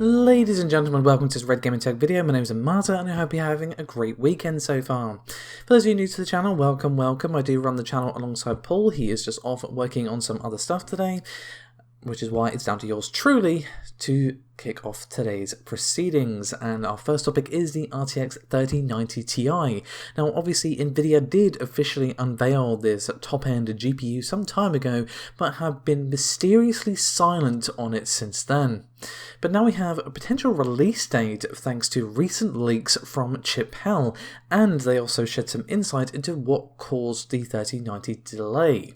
Ladies and gentlemen, welcome to this Red Gaming Tech video. My name is Marta and I hope you're having a great weekend so far. For those of you new to the channel, welcome. I do run the channel alongside Paul. He is just off working on some other stuff today, which is why it's down to yours truly to kick off today's proceedings. And our first topic is the RTX 3090 Ti. Now obviously Nvidia did officially unveil this top-end GPU some time ago, but have been mysteriously silent on it since then. But now we have a potential release date thanks to recent leaks from Chip Hell, and they also shed some insight into what caused the 3090 delay.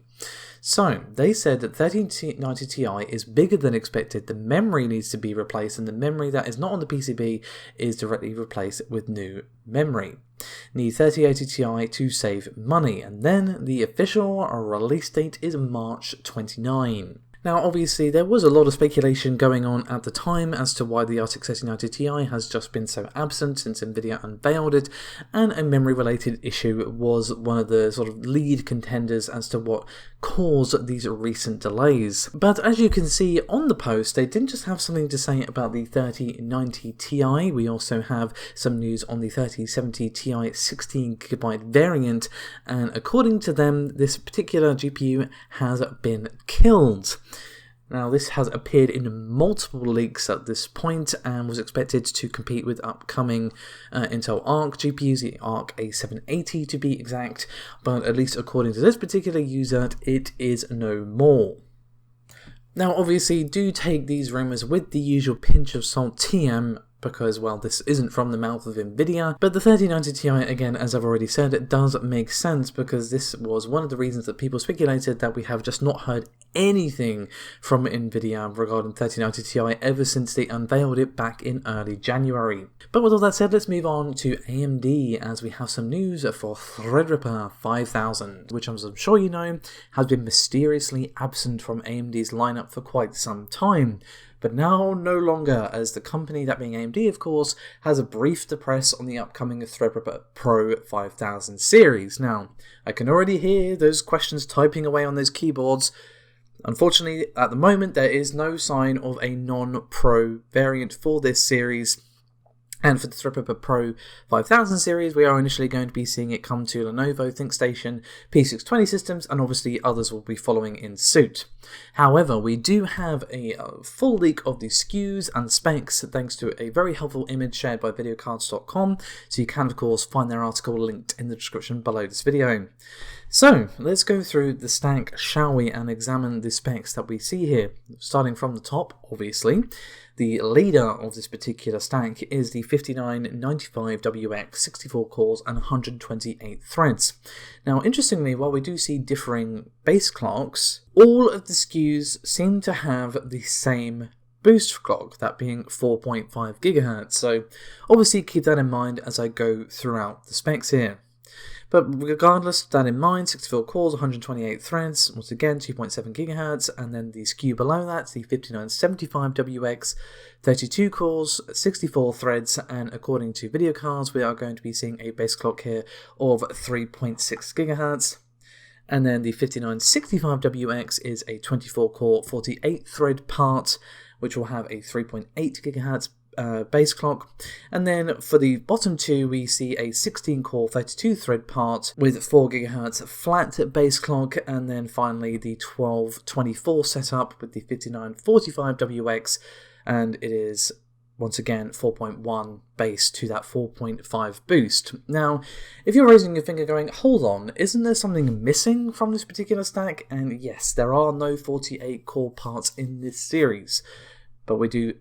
So, they said that 3090 Ti is bigger than expected, the memory needs to be replaced, and the memory that is not on the PCB is directly replaced with new memory. Need 3080 Ti to save money, and then the official release date is March 29. Now obviously there was a lot of speculation going on at the time as to why the RTX 3090 Ti has just been so absent since Nvidia unveiled it, and a memory related issue was one of the sort of lead contenders as to what caused these recent delays. But as you can see on the post, they didn't just have something to say about the 3090 Ti, we also have some news on the 3070 Ti 16GB variant, and according to them this particular GPU has been killed. Now this has appeared in multiple leaks at this point and was expected to compete with upcoming Intel Arc GPUs, the Arc A780 to be exact, but at least according to this particular user it is no more. Now obviously do take these rumours with the usual pinch of salt TM, because, well, this isn't from the mouth of Nvidia, but the 3090 Ti, again, as I've already said, it does make sense because this was one of the reasons that people speculated that we have just not heard anything from Nvidia regarding 3090 Ti ever since they unveiled it back in early January. But with all that said, let's move on to AMD as we have some news for Threadripper 5000, which as I'm sure you know, has been mysteriously absent from AMD's lineup for quite some time. But now no longer, as the company, that being AMD of course, has briefed the press on the upcoming Threadripper Pro 5000 series. Now, I can already hear those questions typing away on those keyboards. Unfortunately, at the moment, there is no sign of a non-Pro variant for this series. And for the Threadripper Pro 5000 series, we are initially going to be seeing it come to Lenovo ThinkStation, P620 systems, and obviously others will be following in suit. However, we do have a full leak of the SKUs and specs thanks to a very helpful image shared by videocards.com, so you can of course find their article linked in the description below this video. So, let's go through the stack, shall we, and examine the specs that we see here. Starting from the top, obviously, the leader of this particular stack is the 5995WX, 64 cores and 128 threads. Now, interestingly, while we do see differing base clocks, all of the SKUs seem to have the same boost clock, that being 4.5 GHz. So, obviously keep that in mind as I go throughout the specs here. But regardless, that in mind, 64 cores, 128 threads, once again 2.7 GHz, and then the SKU below that, the 5975WX, 32 cores, 64 threads, and according to video cards, we are going to be seeing a base clock here of 3.6 GHz. And then the 5965WX is a 24 core, 48 thread part, which will have a 3.8 GHz base clock. And then for the bottom two, we see a 16 core 32 thread part with 4 GHz flat base clock, and then finally the 1224 setup with the 5945WX, and it is once again 4.1 base to that 4.5 boost. Now, if you're raising your finger going, hold on, isn't there something missing from this particular stack? And yes, there are no 48 core parts in this series, but we do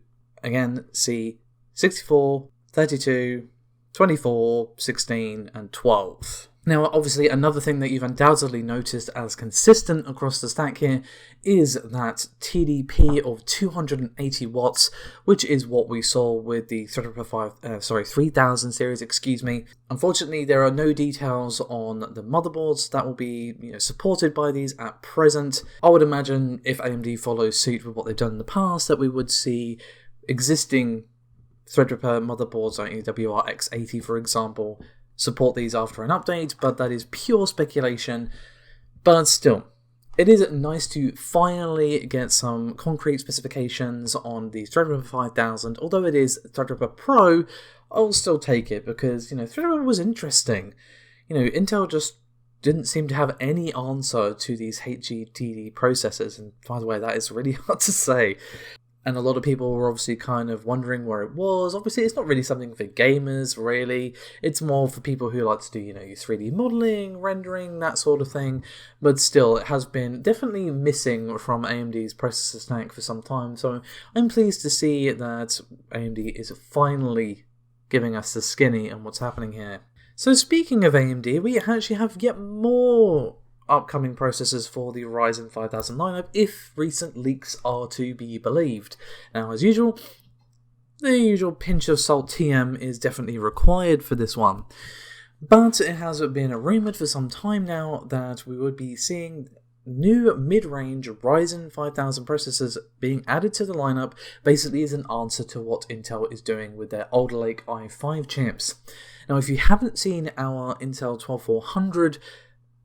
again see 64, 32, 24, 16 and 12. Now obviously another thing that you've undoubtedly noticed as consistent across the stack here is that TDP of 280 watts, which is what we saw with the Threadripper 3000 series, excuse me. Unfortunately, there are no details on the motherboards that will be supported by these at present. I would imagine if AMD follows suit with what they've done in the past, that we would see existing Threadripper motherboards like WRX80 for example support these after an update, but that is pure speculation. But still, It is nice to finally get some concrete specifications on the Threadripper 5000. Although it is Threadripper Pro, I'll still take it because, Threadripper was interesting. Intel just didn't seem to have any answer to these HGTD processors, and by the way, that is really hard to say. And a lot of people were obviously kind of wondering where it was. Obviously, it's not really something for gamers, really. It's more for people who like to do, your 3D modeling, rendering, that sort of thing. But still, it has been definitely missing from AMD's processor stack for some time. So I'm pleased to see that AMD is finally giving us the skinny on what's happening here. So speaking of AMD, we actually have yet more upcoming processors for the Ryzen 5000 lineup, if recent leaks are to be believed. Now, as usual, the usual pinch of salt TM is definitely required for this one. But it has been rumoured for some time now that we would be seeing new mid-range Ryzen 5000 processors being added to the lineup, basically as an answer to what Intel is doing with their Alder Lake i5 chips. Now, if you haven't seen our Intel 12400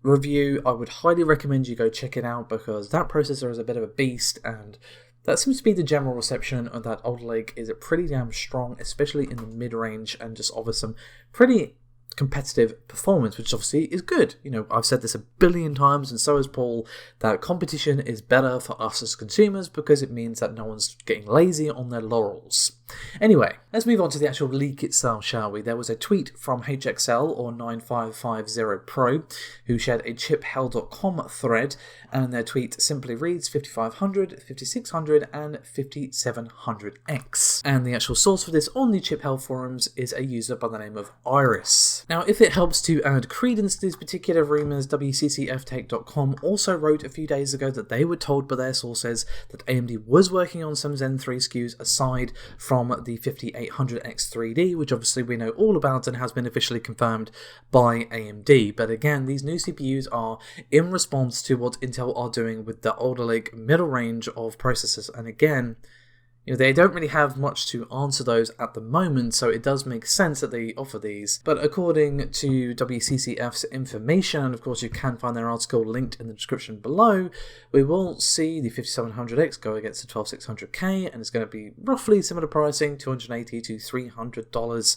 review, I would highly recommend you go check it out because that processor is a bit of a beast, and that seems to be the general reception of that Alder Lake is pretty damn strong, especially in the mid-range, and just offers some pretty competitive performance, which obviously is good. I've said this a billion times, and so has Paul, that competition is better for us as consumers because it means that no one's getting lazy on their laurels. Anyway, let's move on to the actual leak itself, shall we? There was a tweet from HXL, or 9550 Pro, who shared a chiphell.com thread, and their tweet simply reads 5500, 5600, and 5700X. And the actual source for this on the chiphell forums is a user by the name of Iris. Now, if it helps to add credence to these particular rumours, WCCFtech.com also wrote a few days ago that they were told by their sources that AMD was working on some Zen 3 SKUs aside from the 5800X 3D, which obviously we know all about and has been officially confirmed by AMD. But again, these new CPUs are in response to what Intel are doing with the Alder Lake middle range of processors, and again, they don't really have much to answer those at the moment, so it does make sense that they offer these. But according to WCCF's information, and of course you can find their article linked in the description below, we will see the 5700X go against the 12600K, and it's going to be roughly similar pricing, $280 to $300,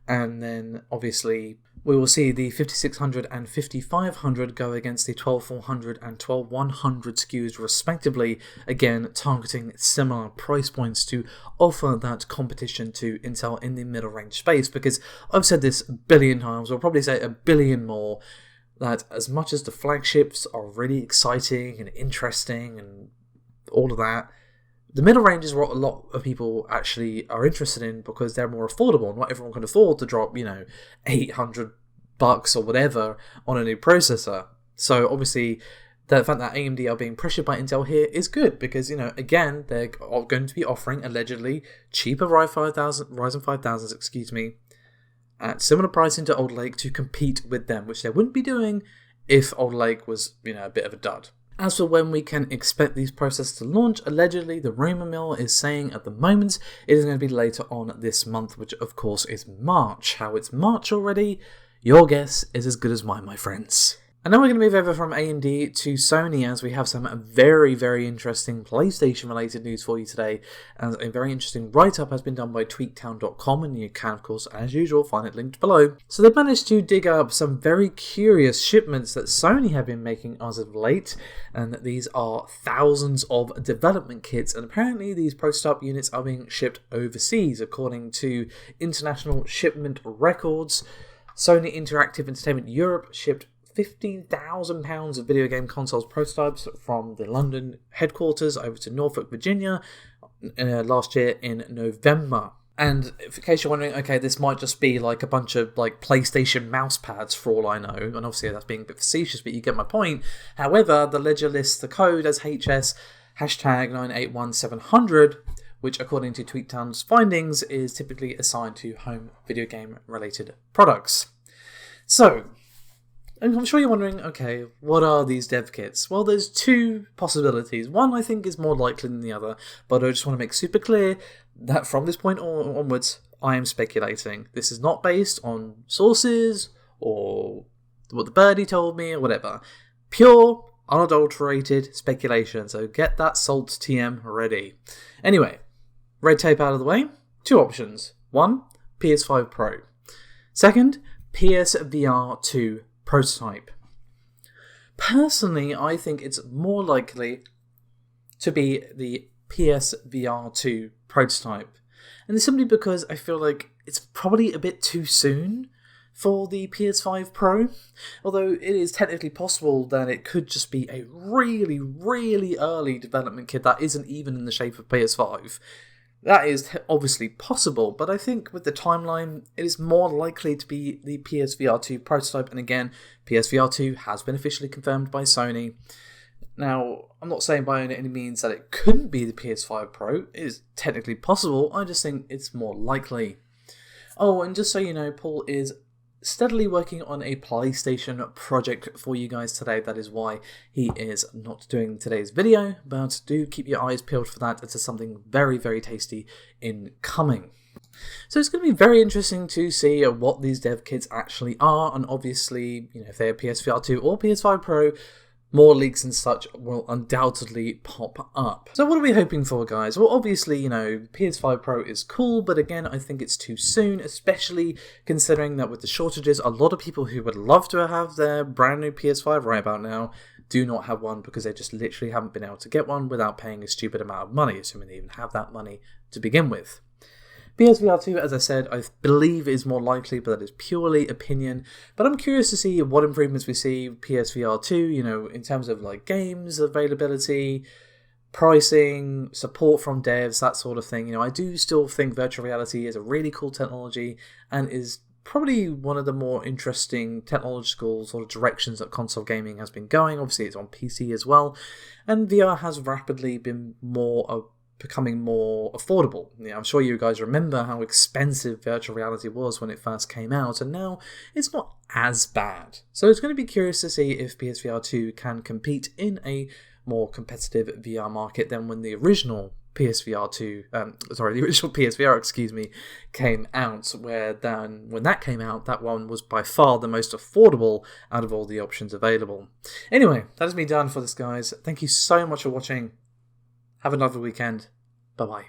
and then obviously we will see the 5600 and 5500 go against the 12400 and 12100 SKUs respectively, again targeting similar price points to offer that competition to Intel in the middle range space, because I've said this a billion times, I'll probably say a billion more, that as much as the flagships are really exciting and interesting and all of that, the middle range is what a lot of people actually are interested in because they're more affordable. Not everyone can afford to drop, $800 or whatever on a new processor. So obviously, the fact that AMD are being pressured by Intel here is good because, again, they're going to be offering allegedly cheaper Ryzen 5000s, at similar pricing to Alder Lake to compete with them, which they wouldn't be doing if Alder Lake was, a bit of a dud. As for when we can expect these processors to launch, allegedly the rumour mill is saying at the moment it is going to be later on this month, which of course is March. How it's March already? Your guess is as good as mine, my friends. And now we're going to move over from AMD to Sony, as we have some very, very interesting PlayStation-related news for you today. And a very interesting write-up has been done by tweaktown.com, and you can, of course, as usual, find it linked below. So they've managed to dig up some very curious shipments that Sony have been making as of late, and these are thousands of development kits, and apparently these prototype units are being shipped overseas, according to international shipment records. Sony Interactive Entertainment Europe shipped £15,000 of video game consoles prototypes from the London headquarters over to Norfolk, Virginia last year in November. And in case you're wondering, okay, this might just be like a bunch of like PlayStation mouse pads for all I know, and obviously that's being a bit facetious, but you get my point. However, the ledger lists the code as HS #981700, which according to TweetTown's findings is typically assigned to home video game related products. So, I'm sure you're wondering, okay, what are these dev kits? Well, there's two possibilities. One I think is more likely than the other, but I just want to make super clear that from this point onwards, I am speculating. This is not based on sources or what the birdie told me or whatever. Pure unadulterated speculation, so get that salt TM ready. Anyway, red tape out of the way. 2 options. 1, PS5 Pro. Second, PSVR 2 prototype. Personally, I think it's more likely to be the PSVR 2 prototype. And it's simply because I feel like it's probably a bit too soon for the PS5 Pro. Although it is technically possible that it could just be a really, really early development kit that isn't even in the shape of PS5. That is obviously possible, but I think with the timeline, it is more likely to be the PSVR 2 prototype. And again, PSVR 2 has been officially confirmed by Sony. Now, I'm not saying by any means that it couldn't be the PS5 Pro. It is technically possible. I just think it's more likely. Oh, and just so you know, Paul is steadily working on a PlayStation project for you guys today. That is why he is not doing today's video, but do keep your eyes peeled for that. It's something very, very tasty incoming. So it's going to be very interesting to see what these dev kits actually are, and obviously, if they're PSVR 2 or PS5 Pro, more leaks and such will undoubtedly pop up. So what are we hoping for, guys? Well, obviously, PS5 Pro is cool, but again, I think it's too soon, especially considering that with the shortages, a lot of people who would love to have their brand new PS5 right about now do not have one because they just literally haven't been able to get one without paying a stupid amount of money, assuming they even have that money to begin with. PSVR 2, as I said, I believe is more likely, but that is purely opinion. But I'm curious to see what improvements we see with PSVR 2, in terms of games availability, pricing, support from devs, that sort of thing. I do still think virtual reality is a really cool technology and is probably one of the more interesting technological sort of directions that console gaming has been going. Obviously, it's on PC as well, and VR has rapidly been becoming more affordable. I'm sure you guys remember how expensive virtual reality was when it first came out, and now it's not as bad. So it's going to be curious to see if PSVR 2 can compete in a more competitive VR market than when the original the original PSVR, came out, where then when that came out, that one was by far the most affordable out of all the options available. Anyway, that is me done for this, guys. Thank you so much for watching. Have a lovely weekend. Bye-bye.